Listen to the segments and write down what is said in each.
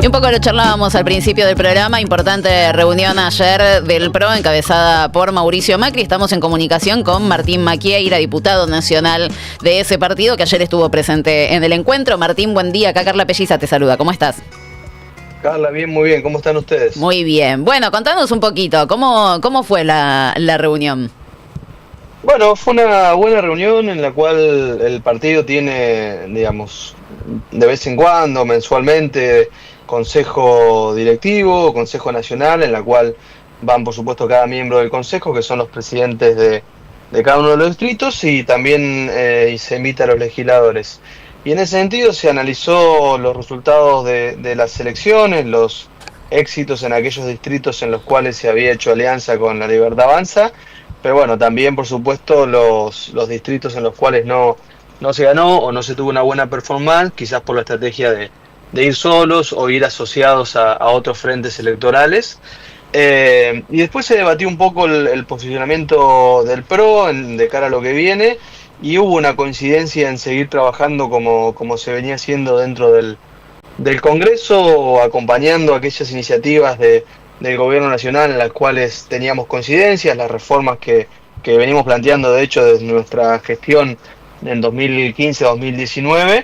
un poco lo charlábamos al principio del programa, importante reunión ayer del PRO encabezada por Mauricio Macri. Estamos en comunicación con Martín Maquieira, diputado nacional de ese partido que ayer estuvo presente en el encuentro. Martín, buen día, acá Carla Pelliza te saluda, ¿cómo estás? Carla, bien, muy bien, ¿cómo están ustedes? Muy bien, bueno, contanos un poquito, ¿cómo fue la reunión? Bueno, fue una buena reunión en la cual el partido tiene, digamos, de vez en cuando, mensualmente, consejo directivo, consejo nacional, en la cual van, por supuesto, cada miembro del consejo, que son los presidentes de cada uno de los distritos, y también se invita a los legisladores. Y en ese sentido se analizó los resultados de las elecciones, los éxitos en aquellos distritos en los cuales se había hecho alianza con La Libertad Avanza, pero bueno, también por supuesto los distritos en los cuales no se ganó o no se tuvo una buena performance, quizás por la estrategia de ir solos o ir asociados a otros frentes electorales. Y después se debatió un poco el posicionamiento del PRO de cara a lo que viene, y hubo una coincidencia en seguir trabajando como se venía haciendo dentro del Congreso, acompañando aquellas iniciativas del Gobierno Nacional en las cuales teníamos coincidencias, las reformas que venimos planteando de hecho desde nuestra gestión en 2015-2019,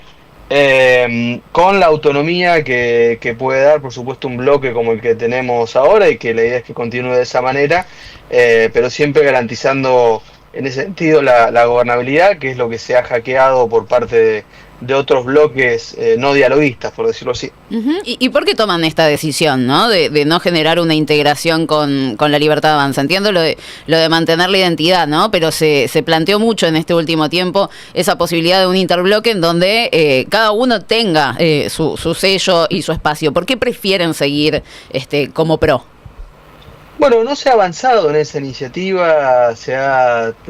con la autonomía que puede dar, por supuesto, un bloque como el que tenemos ahora, y que la idea es que continúe de esa manera, pero siempre garantizando en ese sentido la gobernabilidad, que es lo que se ha hackeado por parte de otros bloques no dialoguistas, por decirlo así. Uh-huh. ¿Y por qué toman esta decisión, ¿no? De no generar una integración con La Libertad Avanza? Entiendo lo de mantener la identidad, ¿no? Pero se planteó mucho en este último tiempo esa posibilidad de un interbloque en donde cada uno tenga su sello y su espacio. ¿Por qué prefieren seguir como PRO? Bueno, no se ha avanzado en esa iniciativa,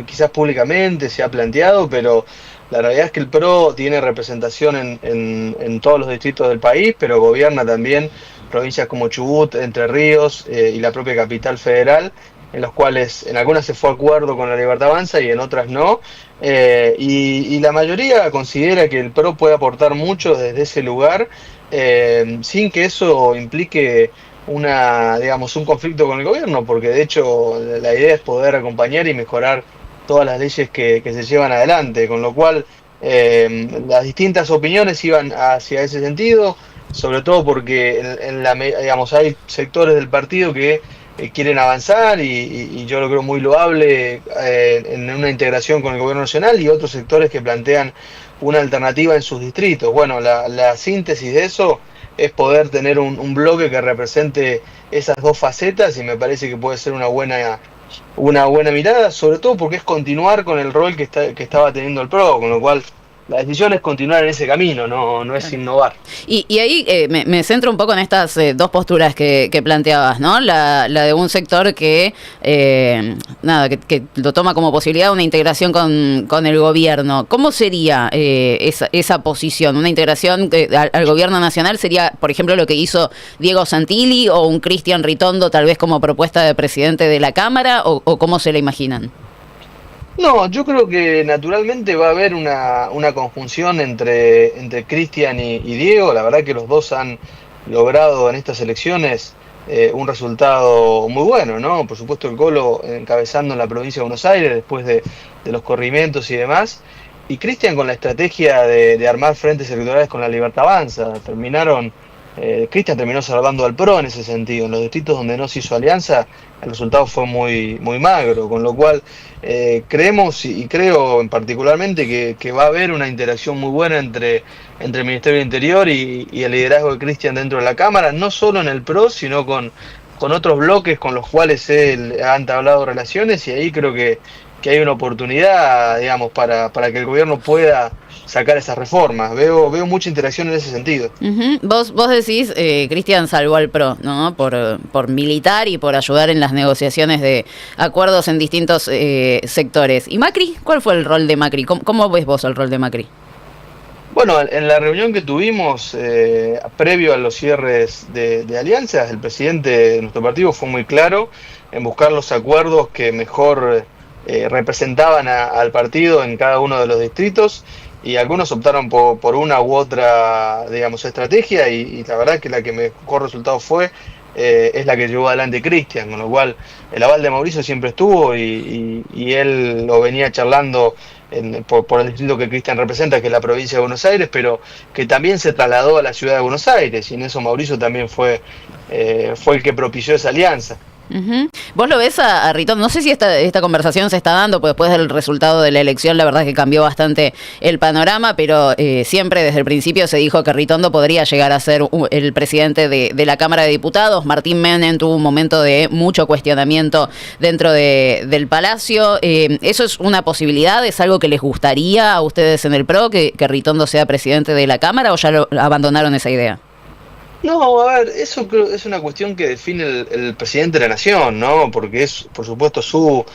quizás públicamente se ha planteado, pero la realidad es que el PRO tiene representación en todos los distritos del país, pero gobierna también provincias como Chubut, Entre Ríos y la propia capital federal, en los cuales en algunas se fue a acuerdo con La Libertad Avanza y en otras no, y la mayoría considera que el PRO puede aportar mucho desde ese lugar, sin que eso implique un conflicto con el gobierno, porque de hecho la idea es poder acompañar y mejorar todas las leyes que se llevan adelante, con lo cual las distintas opiniones iban hacia ese sentido, sobre todo porque hay sectores del partido que quieren avanzar y yo lo creo muy loable en una integración con el gobierno nacional, y otros sectores que plantean una alternativa en sus distritos. Bueno, la síntesis de eso es poder tener un bloque que represente esas dos facetas, y me parece que puede ser una buena mirada, sobre todo porque es continuar con el rol que estaba teniendo el PRO, con lo cual la decisión es continuar en ese camino, no es innovar. Y ahí me centro un poco en estas dos posturas que planteabas, ¿no? La de un sector que lo toma como posibilidad una integración con el gobierno. ¿Cómo sería esa posición? ¿Una integración al gobierno nacional sería, por ejemplo, lo que hizo Diego Santilli o un Cristian Ritondo, tal vez como propuesta de presidente de la Cámara, o cómo se la imaginan? No, yo creo que naturalmente va a haber una conjunción entre Cristian y Diego. La verdad que los dos han logrado en estas elecciones un resultado muy bueno, ¿no? Por supuesto el Colo encabezando en la provincia de Buenos Aires después de los corrimientos y demás. Y Cristian con la estrategia de armar frentes electorales con La Libertad Avanza. Cristian terminó salvando al PRO en ese sentido. En los distritos donde no se hizo alianza, el resultado fue muy, muy magro, con lo cual creemos y creo particularmente que va a haber una interacción muy buena entre el Ministerio del Interior y el liderazgo de Cristian dentro de la Cámara, no solo en el PRO, sino con otros bloques con los cuales él ha entablado relaciones, y ahí creo que hay una oportunidad, digamos, para que el gobierno pueda sacar esas reformas. Veo mucha interacción en ese sentido. Uh-huh. Vos decís, Cristian salvó al PRO, ¿no? Por militar y por ayudar en las negociaciones de acuerdos en distintos sectores. ¿Y Macri? ¿Cuál fue el rol de Macri? ¿Cómo ves vos el rol de Macri? Bueno, en la reunión que tuvimos previo a los cierres de alianzas, el presidente de nuestro partido fue muy claro en buscar los acuerdos que mejor representaban al partido en cada uno de los distritos, y algunos optaron por una u otra, digamos, estrategia, y la verdad que la que mejor resultado fue es la que llevó adelante Cristian, con lo cual el aval de Mauricio siempre estuvo, y él lo venía charlando por el distrito que Cristian representa, que es la provincia de Buenos Aires, pero que también se trasladó a la ciudad de Buenos Aires, y en eso Mauricio también fue el que propició esa alianza. Ujú. ¿Vos lo ves a Ritondo? No sé si esta conversación se está dando, porque después del resultado de la elección, la verdad es que cambió bastante el panorama, pero siempre desde el principio se dijo que Ritondo podría llegar a ser el presidente de la Cámara de Diputados. Martín Menem tuvo un momento de mucho cuestionamiento dentro del Palacio. ¿Eso es una posibilidad? ¿Es algo que les gustaría a ustedes en el PRO, que Ritondo sea presidente de la Cámara, o ya abandonaron esa idea? No, a ver, eso creo es una cuestión que define el presidente de la nación, ¿no? Porque es, por supuesto, su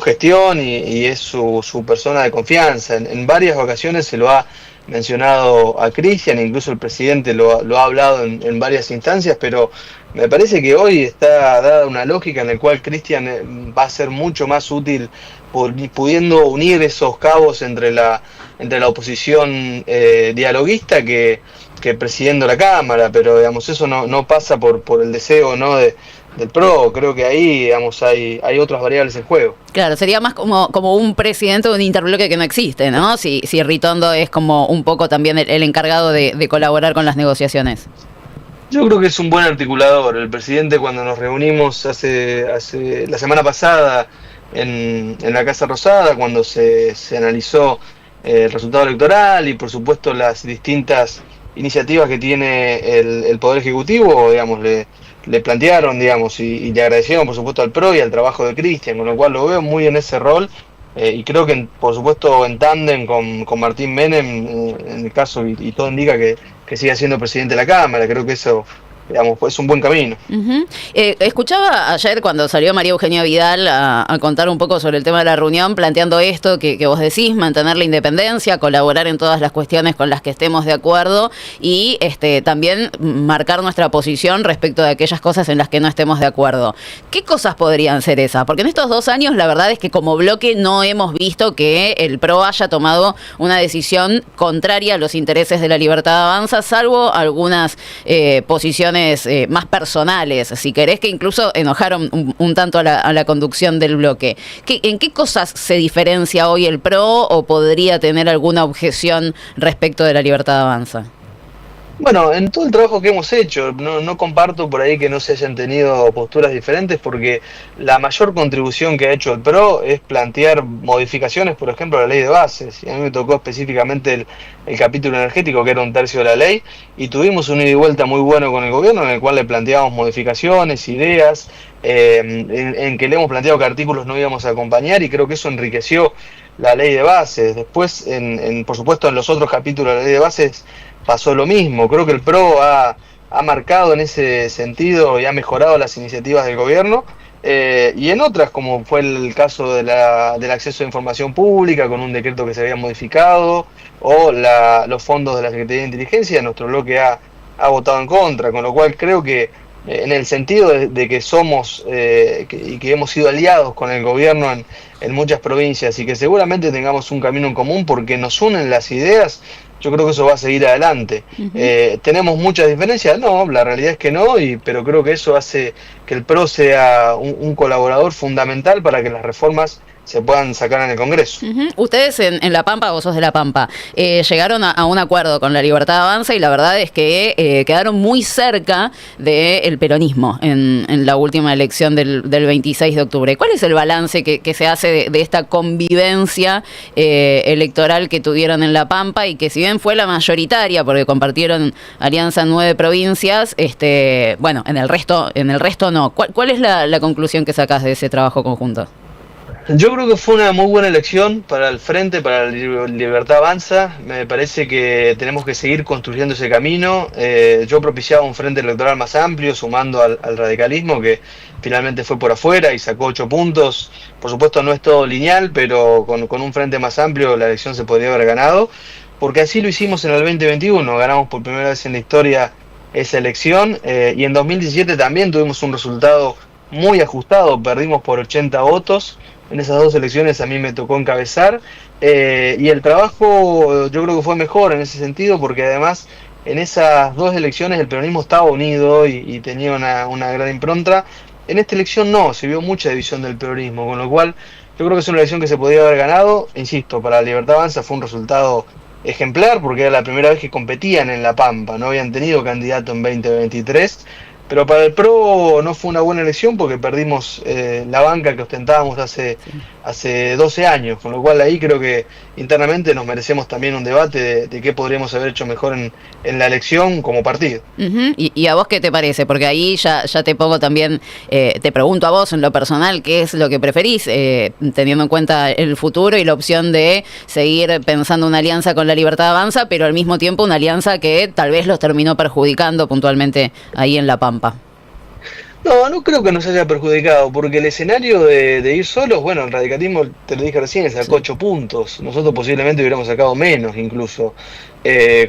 gestión, y es su persona de confianza. En varias ocasiones se lo ha mencionado a Cristian, incluso el presidente lo ha hablado en varias instancias, pero me parece que hoy está dada una lógica en la cual Cristian va a ser mucho más útil pudiendo unir esos cabos entre la oposición dialoguista que presidiendo la Cámara, pero digamos eso no pasa por el deseo, ¿no?, del PRO. Creo que ahí, digamos, hay otras variables en juego. Claro, sería más como un presidente de un interbloque que no existe, ¿no? Si Ritondo es como un poco también el encargado de colaborar con las negociaciones. Yo creo que es un buen articulador. El presidente, cuando nos reunimos hace la semana pasada en la Casa Rosada, cuando se analizó el resultado electoral y por supuesto las distintas iniciativas que tiene el Poder Ejecutivo, digamos, le plantearon, digamos, y le agradecieron por supuesto al PRO y al trabajo de Cristian, con lo cual lo veo muy en ese rol, y creo que por supuesto en tándem con Martín Menem, en el caso, y todo indica que siga siendo presidente de la Cámara. Creo que eso, digamos, es un buen camino. Uh-huh. Escuchaba ayer cuando salió María Eugenia Vidal a contar un poco sobre el tema de la reunión, planteando esto que vos decís, mantener la independencia, colaborar en todas las cuestiones con las que estemos de acuerdo, y también marcar nuestra posición respecto de aquellas cosas en las que no estemos de acuerdo. ¿Qué cosas podrían ser esas? Porque en estos 2 años la verdad es que como bloque no hemos visto que el PRO haya tomado una decisión contraria a los intereses de La Libertad Avanza, salvo algunas posiciones más personales, si querés, que incluso enojaron un tanto a la conducción del bloque. ¿En qué cosas se diferencia hoy el PRO, o podría tener alguna objeción respecto de La Libertad Avanza? Bueno, en todo el trabajo que hemos hecho, no comparto por ahí que no se hayan tenido posturas diferentes, porque la mayor contribución que ha hecho el PRO es plantear modificaciones, por ejemplo, a la ley de bases. Y a mí me tocó específicamente el capítulo energético, que era 1/3 de la ley, y tuvimos un ida y vuelta muy bueno con el gobierno, en el cual le planteábamos modificaciones, ideas, en que le hemos planteado que artículos no íbamos a acompañar, y creo que eso enriqueció la ley de bases. Después, por supuesto, en los otros capítulos de la ley de bases pasó lo mismo. Creo que el PRO ha marcado en ese sentido y ha mejorado las iniciativas del gobierno, y en otras, como fue el caso del acceso a información pública, con un decreto que se había modificado, o los fondos de la Secretaría de Inteligencia, nuestro bloque ha votado en contra, con lo cual creo que en el sentido de que somos y que hemos sido aliados con el gobierno en muchas provincias, y que seguramente tengamos un camino en común porque nos unen las ideas, yo creo que eso va a seguir adelante. Uh-huh. ¿Tenemos muchas diferencias? No, la realidad es que no, pero creo que eso hace que el PRO sea un colaborador fundamental para que las reformas se puedan sacar en el Congreso. Uh-huh. Ustedes en La Pampa, vos sos de La Pampa, llegaron a un acuerdo con La Libertad Avanza, y la verdad es que quedaron muy cerca del peronismo en la última elección del 26 de octubre. ¿Cuál es el balance que se hace de esta convivencia electoral que tuvieron en La Pampa, y que si bien fue la mayoritaria, porque compartieron alianza en 9 provincias, bueno, en el resto no? ¿Cuál es la conclusión que sacás de ese trabajo conjunto? Yo creo que fue una muy buena elección para el Frente, para la Libertad Avanza. Me parece que tenemos que seguir construyendo ese camino. Yo propiciaba un frente electoral más amplio, sumando al radicalismo, que finalmente fue por afuera y sacó 8 puntos. Por supuesto no es todo lineal, pero con un frente más amplio la elección se podría haber ganado, porque así lo hicimos en el 2021. Ganamos por primera vez en la historia esa elección, y en 2017 también tuvimos un resultado muy ajustado, perdimos por 80 votos, en esas dos elecciones a mí me tocó encabezar, y el trabajo yo creo que fue mejor en ese sentido, porque además en esas dos elecciones el peronismo estaba unido y tenía una gran impronta. En esta elección no, se vio mucha división del peronismo, con lo cual yo creo que es una elección que se podía haber ganado. Insisto, para la Libertad Avanza fue un resultado ejemplar, porque era la primera vez que competían en La Pampa, no habían tenido candidato en 2023, pero para el PRO no fue una buena elección porque perdimos la banca que ostentábamos hace 12 años, con lo cual ahí creo que internamente nos merecemos también un debate de qué podríamos haber hecho mejor en la elección como partido. ¿Y a vos qué te parece? Porque ahí ya te pongo también, te pregunto a vos en lo personal, ¿qué es lo que preferís? Teniendo en cuenta el futuro y la opción de seguir pensando una alianza con la Libertad Avanza, pero al mismo tiempo una alianza que tal vez los terminó perjudicando puntualmente ahí en La Pampa. No, no creo que nos haya perjudicado, porque el escenario de ir solos, bueno, el radicalismo, te lo dije recién, sacó 8 puntos, nosotros posiblemente hubiéramos sacado menos incluso,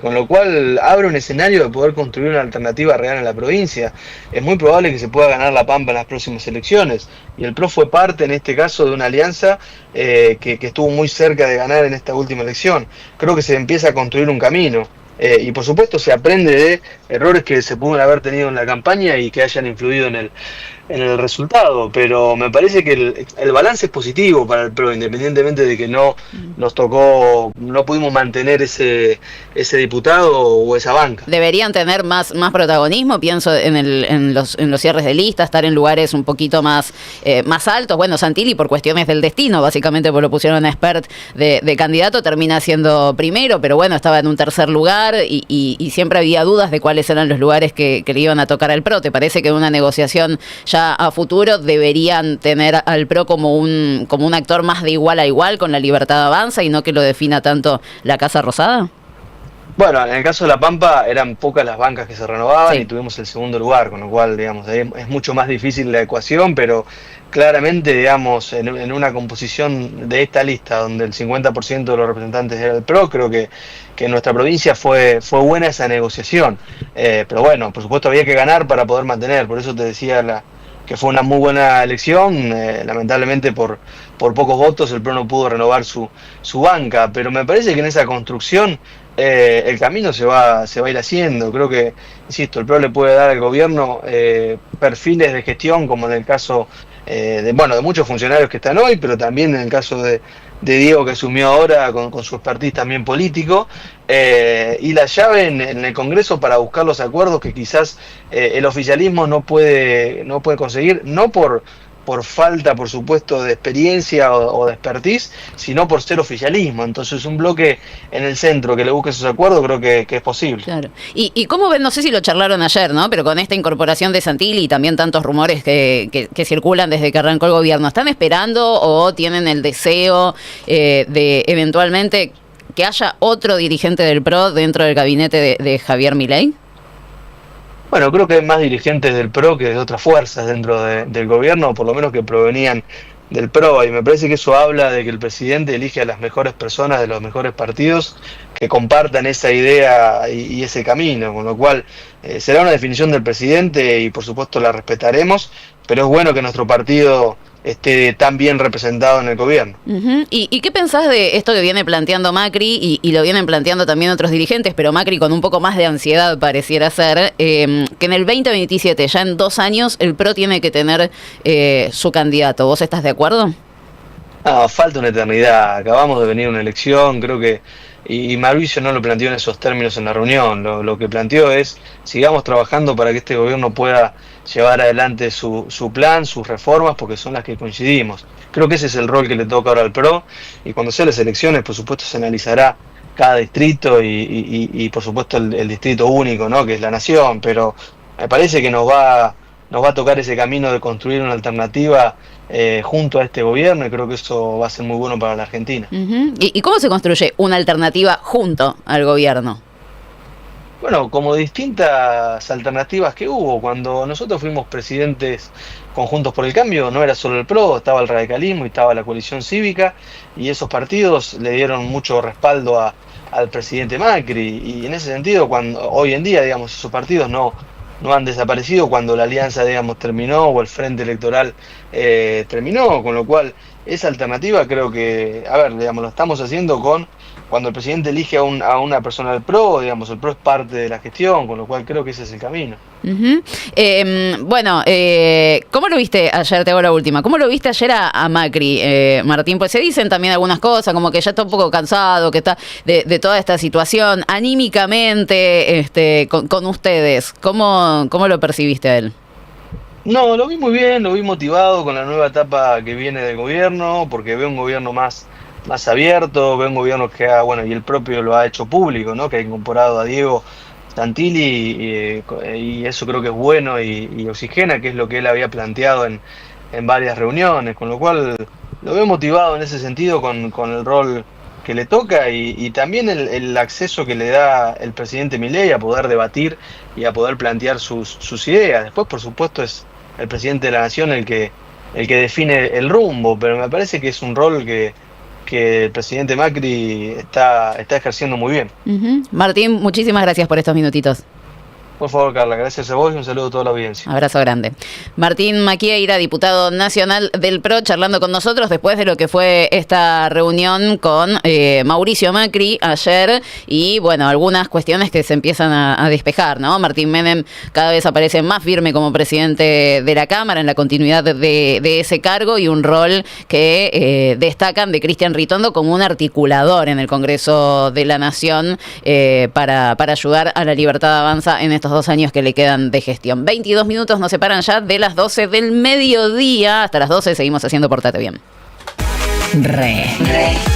con lo cual abre un escenario de poder construir una alternativa real en la provincia. Es muy probable que se pueda ganar La Pampa en las próximas elecciones, y el PRO fue parte en este caso de una alianza que estuvo muy cerca de ganar en esta última elección. Creo que se empieza a construir un camino. Y por supuesto se aprende de errores que se pueden haber tenido en la campaña y que hayan influido en el resultado, pero me parece que el balance es positivo para el PRO, independientemente de que no nos tocó, no pudimos mantener ese diputado o esa banca. Deberían tener más protagonismo, pienso en los cierres de lista, estar en lugares un poquito más altos. Bueno, Santilli por cuestiones del destino, básicamente porque lo pusieron a expert de candidato, termina siendo primero, pero bueno, estaba en un tercer lugar y siempre había dudas de cuáles eran los lugares que le iban a tocar al PRO. ¿Te parece que en una negociación ya a futuro deberían tener al PRO como un actor más de igual a igual con la Libertad Avanza y no que lo defina tanto la Casa Rosada? Bueno, en el caso de La Pampa eran pocas las bancas que se renovaban, sí, y tuvimos el segundo lugar, con lo cual, digamos, es mucho más difícil la ecuación, pero claramente, digamos, en una composición de esta lista, donde el 50% de los representantes era el PRO, creo que en nuestra provincia fue buena esa negociación. Pero bueno, por supuesto había que ganar para poder mantener, por eso te decía que fue una muy buena elección. Lamentablemente por pocos votos el PRO no pudo renovar su banca, pero me parece que en esa construcción el camino se va a ir haciendo. Creo que, insisto, el PRO le puede dar al gobierno perfiles de gestión, como en el caso de muchos funcionarios que están hoy, pero también en el caso de Diego, que asumió ahora con su expertise también político, y la llave en el Congreso para buscar los acuerdos que quizás el oficialismo no puede conseguir, no por falta, por supuesto, de experiencia o de expertise, sino por ser oficialismo. Entonces, un bloque en el centro que le busque esos acuerdos creo que es posible. Claro. ¿Y cómo ven? No sé si lo charlaron ayer, ¿no? Pero con esta incorporación de Santilli y también tantos rumores que circulan desde que arrancó el gobierno, ¿están esperando o tienen el deseo de eventualmente que haya otro dirigente del PRO dentro del gabinete de Javier Milei? Bueno, creo que hay más dirigentes del PRO que de otras fuerzas dentro del gobierno, por lo menos que provenían del PRO, y me parece que eso habla de que el presidente elige a las mejores personas de los mejores partidos que compartan esa idea y ese camino, con lo cual será una definición del presidente y por supuesto la respetaremos, pero es bueno que nuestro partido esté tan bien representado en el gobierno. ¿Y qué pensás de esto que viene planteando Macri y lo vienen planteando también otros dirigentes, pero Macri con un poco más de ansiedad pareciera ser, que en el 2027, ya en 2 años, el PRO tiene que tener su candidato? ¿Vos estás de acuerdo? No, falta una eternidad, acabamos de venir a una elección, creo que, y Mauricio no lo planteó en esos términos en la reunión, lo que planteó es, sigamos trabajando para que este gobierno pueda llevar adelante su plan, sus reformas, porque son las que coincidimos. Creo que ese es el rol que le toca ahora al PRO, y cuando sean las elecciones, por supuesto, se analizará cada distrito y por supuesto el distrito único, ¿no?, que es la nación, pero me parece que nos va a tocar ese camino de construir una alternativa junto a este gobierno, y creo que eso va a ser muy bueno para la Argentina. ¿Y cómo se construye una alternativa junto al gobierno? Bueno, como distintas alternativas que hubo. Cuando nosotros fuimos presidentes conjuntos por el cambio, no era solo el PRO, estaba el radicalismo y estaba la coalición cívica, y esos partidos le dieron mucho respaldo al presidente Macri, y en ese sentido, cuando hoy en día, digamos, esos partidos no no han desaparecido cuando la alianza, digamos, terminó o el frente electoral terminó, con lo cual esa alternativa creo que, a ver, digamos, lo estamos haciendo cuando el presidente elige a una persona del PRO, digamos, el PRO es parte de la gestión, con lo cual creo que ese es el camino. Uh-huh. Bueno, ¿cómo lo viste ayer? Te hago la última. ¿Cómo lo viste ayer a Macri, Martín? Pues se dicen también algunas cosas, como que ya está un poco cansado, que está de toda esta situación, anímicamente, con ustedes. ¿Cómo lo percibiste a él? No, lo vi muy bien, lo vi motivado con la nueva etapa que viene del gobierno, porque veo un gobierno más abierto, veo un gobierno que bueno, y el propio lo ha hecho público, ¿no? Que ha incorporado a Diego Santilli y eso creo que es bueno y oxigena, que es lo que él había planteado en varias reuniones, con lo cual lo veo motivado en ese sentido con el rol que le toca y también el acceso que le da el presidente Milei a poder debatir y a poder plantear sus ideas. Después, por supuesto, es el presidente de la nación el que define el rumbo, pero me parece que es un rol que el presidente Macri está ejerciendo muy bien. Uh-huh. Martín, muchísimas gracias por estos minutitos. Por favor, Carla, gracias a vos y un saludo a toda la audiencia. Abrazo grande. Martín Maquieira, diputado nacional del PRO, charlando con nosotros después de lo que fue esta reunión con Mauricio Macri ayer y, bueno, algunas cuestiones que se empiezan a despejar, ¿no? Martín Menem cada vez aparece más firme como presidente de la Cámara en la continuidad de ese cargo y un rol que destacan de Cristian Ritondo como un articulador en el Congreso de la Nación para ayudar a la Libertad Avanza en estos 2 años que le quedan de gestión. 22 minutos nos separan ya de las 12 del mediodía. Hasta las 12 seguimos haciendo Portate Bien.